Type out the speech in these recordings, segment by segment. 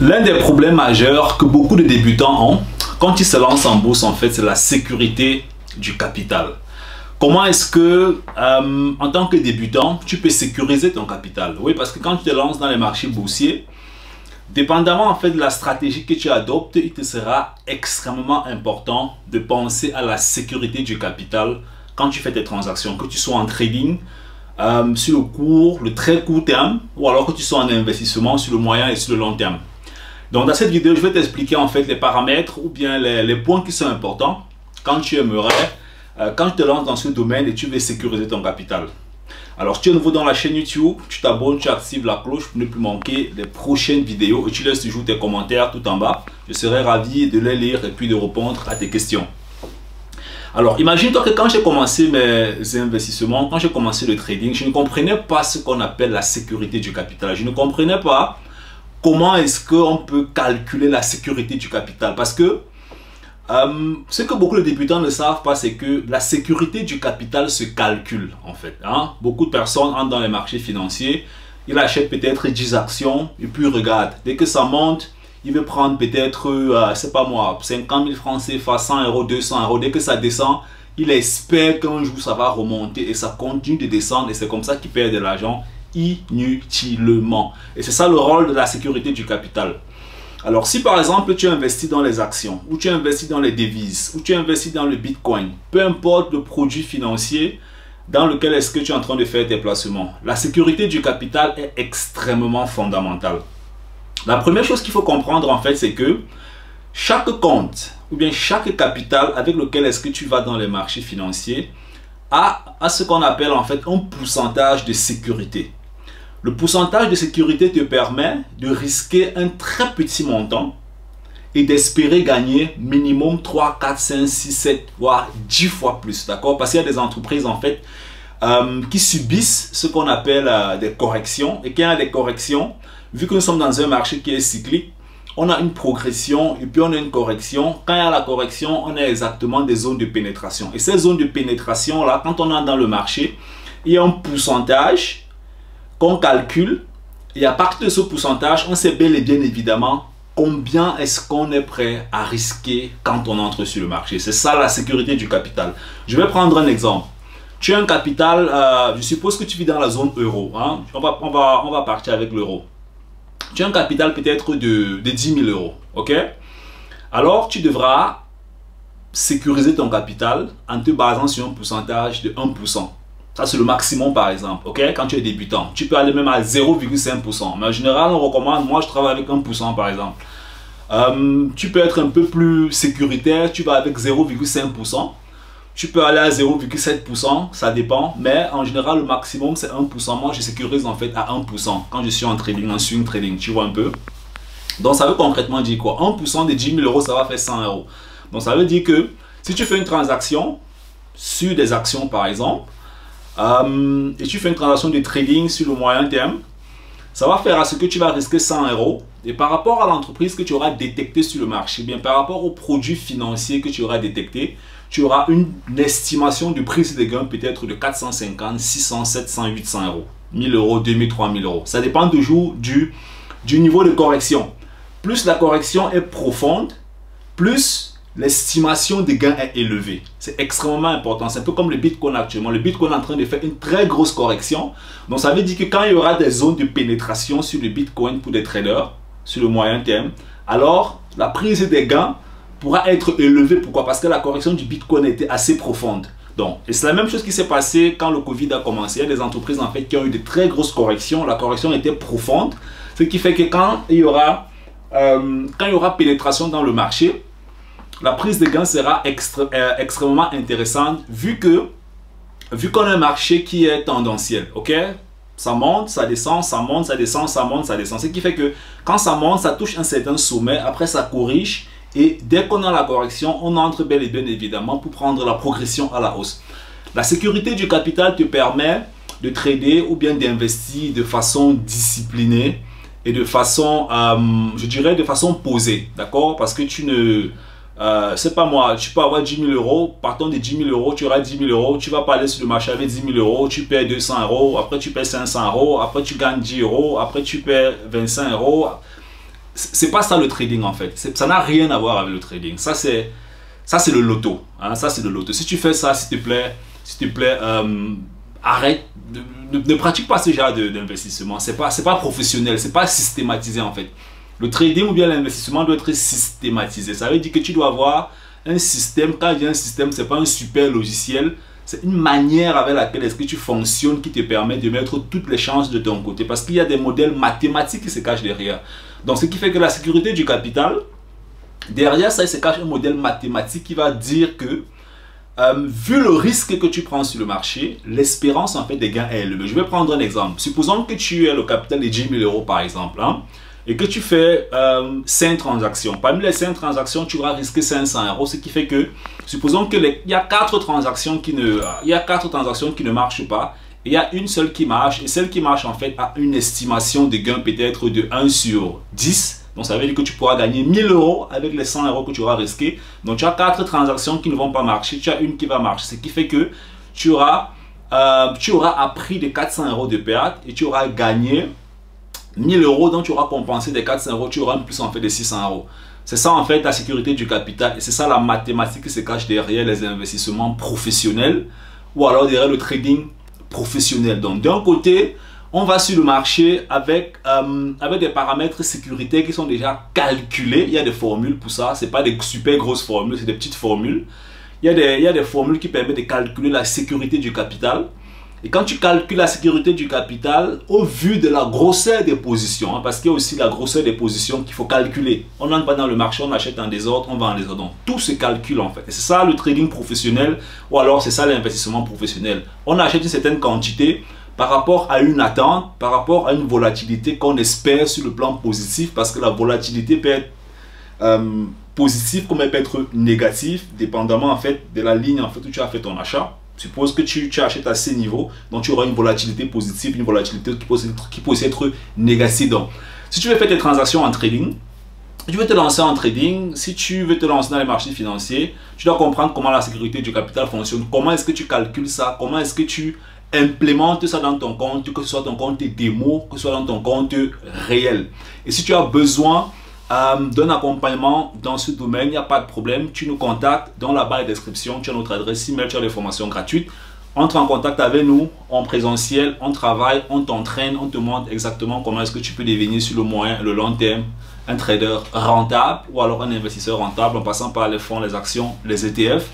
L'un des problèmes majeurs que beaucoup de débutants ont quand ils se lancent en bourse, en fait, c'est la sécurité du capital. Comment est-ce que, en tant que débutant, tu peux sécuriser ton capital? Oui, parce que quand tu te lances dans les marchés boursiers, dépendamment en fait de la stratégie que tu adoptes, il te sera extrêmement important de penser à la sécurité du capital quand tu fais tes transactions, que tu sois en trading, sur le très court terme, ou alors que tu sois en investissement sur le moyen et sur le long terme. Donc dans cette vidéo, je vais t'expliquer en fait les paramètres ou bien les points qui sont importants quand tu aimerais, quand tu te lances dans ce domaine et tu veux sécuriser ton capital. Alors si tu es nouveau dans la chaîne YouTube, tu t'abonnes, tu actives la cloche pour ne plus manquer les prochaines vidéos et tu laisses toujours tes commentaires tout en bas. Je serai ravi de les lire et puis de répondre à tes questions. Alors imagine-toi que quand j'ai commencé mes investissements, quand j'ai commencé le trading, je ne comprenais pas ce qu'on appelle la sécurité du capital. Je ne comprenais pas comment est-ce qu'on peut calculer la sécurité du capital. Parce que ce que beaucoup de débutants ne savent pas, c'est que la sécurité du capital se calcule en fait. Beaucoup de personnes entrent dans les marchés financiers, ils achètent peut-être 10 actions et puis regarde, dès que ça monte, il veut prendre peut-être, c'est pas moi, 50 000 francs CFA, 100 euros, 200 euros. Dès que ça descend, il espère qu'un jour ça va remonter et ça continue de descendre et c'est comme ça qu'il perd de l'argent inutilement. Et c'est ça le rôle de la sécurité du capital. Alors si par exemple tu investis dans les actions, ou tu investis dans les devises, ou tu investis dans le bitcoin, peu importe le produit financier dans lequel est-ce que tu es en train de faire tes placements, la sécurité du capital est extrêmement fondamentale. La première chose qu'il faut comprendre en fait, c'est que chaque compte ou bien chaque capital avec lequel est-ce que tu vas dans les marchés financiers a ce qu'on appelle en fait un pourcentage de sécurité. Le pourcentage de sécurité te permet de risquer un très petit montant et d'espérer gagner minimum 3, 4, 5, 6, 7, voire 10 fois plus. D'accord? Parce qu'il y a des entreprises en fait qui subissent ce qu'on appelle des corrections. Et quand il y a des corrections, vu que nous sommes dans un marché qui est cyclique, on a une progression et puis on a une correction. Quand il y a la correction, on a exactement des zones de pénétration. Et ces zones de pénétration là, quand on est dans le marché, il y a un pourcentage qu'on calcule et à partir de ce pourcentage, on sait bel et bien évidemment combien est-ce qu'on est prêt à risquer quand on entre sur le marché. C'est ça la sécurité du capital. Je vais prendre un exemple. Tu as un capital, je suppose que tu vis dans la zone euro. On va partir avec l'euro. Tu as un capital peut-être de 10 000 euros. Ok? Alors tu devras sécuriser ton capital en te basant sur un pourcentage de 1%. Ça, c'est le maximum, par exemple, ok? Quand tu es débutant. Tu peux aller même à 0,5%. Mais en général, on recommande, moi, je travaille avec 1%, par exemple. Tu peux être un peu plus sécuritaire, tu vas avec 0,5%. Tu peux aller à 0,7%, ça dépend. Mais en général, le maximum, c'est 1%. Moi, je sécurise en fait à 1% quand je suis en trading, en swing trading. Tu vois un peu? Donc, ça veut concrètement dire quoi? 1% de 10 000 euros, ça va faire 100 euros. Donc, ça veut dire que si tu fais une transaction sur des actions, par exemple, et tu fais une transaction de trading sur le moyen terme, ça va faire à ce que tu vas risquer 100 euros. Et par rapport à l'entreprise que tu auras détectée sur le marché, bien par rapport aux produits financiers que tu auras détectés, tu auras une estimation du prix de gain peut-être de 450, 600, 700, 800 euros. 1000 euros, 2000, 3000 euros. Ça dépend toujours du niveau de correction. Plus la correction est profonde, plus l'estimation des gains est élevée. C'est extrêmement important. C'est un peu comme le Bitcoin actuellement. Le Bitcoin est en train de faire une très grosse correction. Donc ça veut dire que quand il y aura des zones de pénétration sur le Bitcoin pour des traders, sur le moyen terme, alors la prise des gains pourra être élevée. Pourquoi? Parce que la correction du Bitcoin était assez profonde. Donc, et c'est la même chose qui s'est passé quand le Covid a commencé. Il y a des entreprises en fait qui ont eu de très grosses corrections. La correction était profonde. Ce qui fait que quand il y aura pénétration dans le marché, la prise de gain sera extrêmement intéressante vu qu'on a un marché qui est tendanciel. Ok? Ça monte, ça descend, ça monte, ça descend, ça monte, ça descend. Ce qui fait que quand ça monte, ça touche un certain sommet, après ça corrige et dès qu'on a la correction, on entre bel et bien évidemment pour prendre la progression à la hausse. La sécurité du capital te permet de trader ou bien d'investir de façon disciplinée et de façon, je dirais, de façon posée. D'accord? Parce que tu ne... c'est pas moi, tu peux avoir 10 000 euros, partons de 10 000 euros, tu auras 10 000 euros, tu vas pas aller sur le marché avec 10 000 euros, tu perds 200 euros, après tu perds 500 euros, après tu gagnes 10 euros, après tu perds 25 euros. c'est pas ça le trading en fait. Ça n'a rien à voir avec le trading. Ça c'est le loto. Hein? Ça c'est le loto. Si tu fais ça, s'il te plaît, arrête. Ne pratique pas ce genre d'investissement. C'est pas professionnel. C'est pas systématisé en fait. Le trading ou bien l'investissement doit être systématisé. Ça veut dire que tu dois avoir un système. Quand je dis un système, c'est pas un super logiciel. C'est une manière avec laquelle est-ce que tu fonctionnes qui te permet de mettre toutes les chances de ton côté. Parce qu'il y a des modèles mathématiques qui se cachent derrière. Donc, ce qui fait que la sécurité du capital, derrière ça, il se cache un modèle mathématique qui va dire que, vu le risque que tu prends sur le marché, l'espérance en fait des gains est élevée. Je vais prendre un exemple. Supposons que tu as le capital de 10 000 euros par exemple, hein, et que tu fais 5 transactions. Parmi les 5 transactions, tu vas risquer 500 euros, ce qui fait que, supposons qu'il y a 4 transactions qui ne marchent pas, et il y a une seule qui marche, et celle qui marche en fait a une estimation de gain peut-être de 1 sur 10. Donc ça veut dire que tu pourras gagner 1000 euros avec les 100 euros que tu auras risqué. Donc tu as 4 transactions qui ne vont pas marcher, tu as une qui va marcher, ce qui fait que tu auras appris de 400 euros de perte et tu auras gagné 1000 euros, donc tu auras compensé des 400 euros, tu auras un plus en fait de 600 euros. C'est ça en fait la sécurité du capital et c'est ça la mathématique qui se cache derrière les investissements professionnels ou alors derrière le trading professionnel. Donc d'un côté, on va sur le marché avec des paramètres sécurité qui sont déjà calculés. Il y a des formules pour ça, ce n'est pas des super grosses formules, c'est des petites formules. Il y a des formules qui permettent de calculer la sécurité du capital. Et quand tu calcules la sécurité du capital, au vu de la grosseur des positions, hein, parce qu'il y a aussi la grosseur des positions qu'il faut calculer. On n'entre pas dans le marché, on achète en désordre, on vend en désordre. Donc tout se calcule en fait. Et c'est ça le trading professionnel, ou alors c'est ça l'investissement professionnel. On achète une certaine quantité par rapport à une attente, par rapport à une volatilité qu'on espère sur le plan positif, parce que la volatilité peut être positive comme elle peut être négative, dépendamment en fait de la ligne en fait où tu as fait ton achat. Suppose que tu achètes à ces niveaux, donc tu auras une volatilité positive, une volatilité qui peut aussi être négative. Donc, si tu veux faire tes transactions en trading, si tu veux te lancer en trading, si tu veux te lancer dans les marchés financiers, tu dois comprendre comment la sécurité du capital fonctionne, comment est-ce que tu calcules ça, comment est-ce que tu implémentes ça dans ton compte, que ce soit ton compte démo, que ce soit dans ton compte réel. Et si tu as besoin d'un accompagnement dans ce domaine, il n'y a pas de problème, tu nous contactes dans la barre de description, tu as notre adresse email, tu as des formations gratuites. Entre en contact avec nous en présentiel, on travaille, on t'entraîne, on te montre exactement comment est-ce que tu peux devenir sur le moyen et le long terme un trader rentable ou alors un investisseur rentable en passant par les fonds, les actions, les ETF.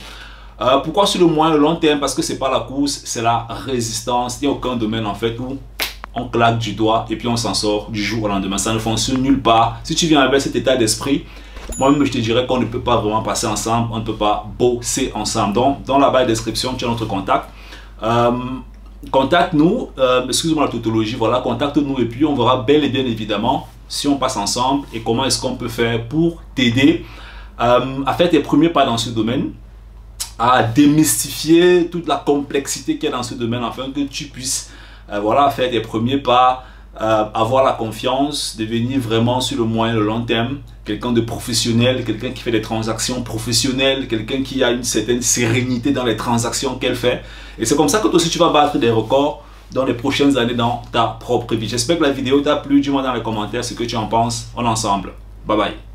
Pourquoi sur le moyen et le long terme? Parce que c'est pas la course, c'est la résistance. Il n'y a aucun domaine en fait où on claque du doigt et puis on s'en sort du jour au lendemain. Ça ne fonctionne nulle part. Si tu viens avec cet état d'esprit, moi-même je te dirais qu'on ne peut pas vraiment passer ensemble, on ne peut pas bosser ensemble. Donc, dans la barre de description, tu as notre contact. Contacte-nous, excuse-moi la tautologie, voilà, contacte-nous et puis on verra bel et bien évidemment si on passe ensemble et comment est-ce qu'on peut faire pour t'aider à faire tes premiers pas dans ce domaine, à démystifier toute la complexité qu'il y a dans ce domaine afin que tu puisses voilà, faire tes premiers pas, avoir la confiance, devenir vraiment sur le moyen et le long terme, quelqu'un de professionnel, quelqu'un qui fait des transactions professionnelles, quelqu'un qui a une certaine sérénité dans les transactions qu'elle fait. Et c'est comme ça que toi aussi tu vas battre des records dans les prochaines années dans ta propre vie. J'espère que la vidéo t'a plu, dis-moi dans les commentaires ce que tu en penses. On est ensemble. Bye bye.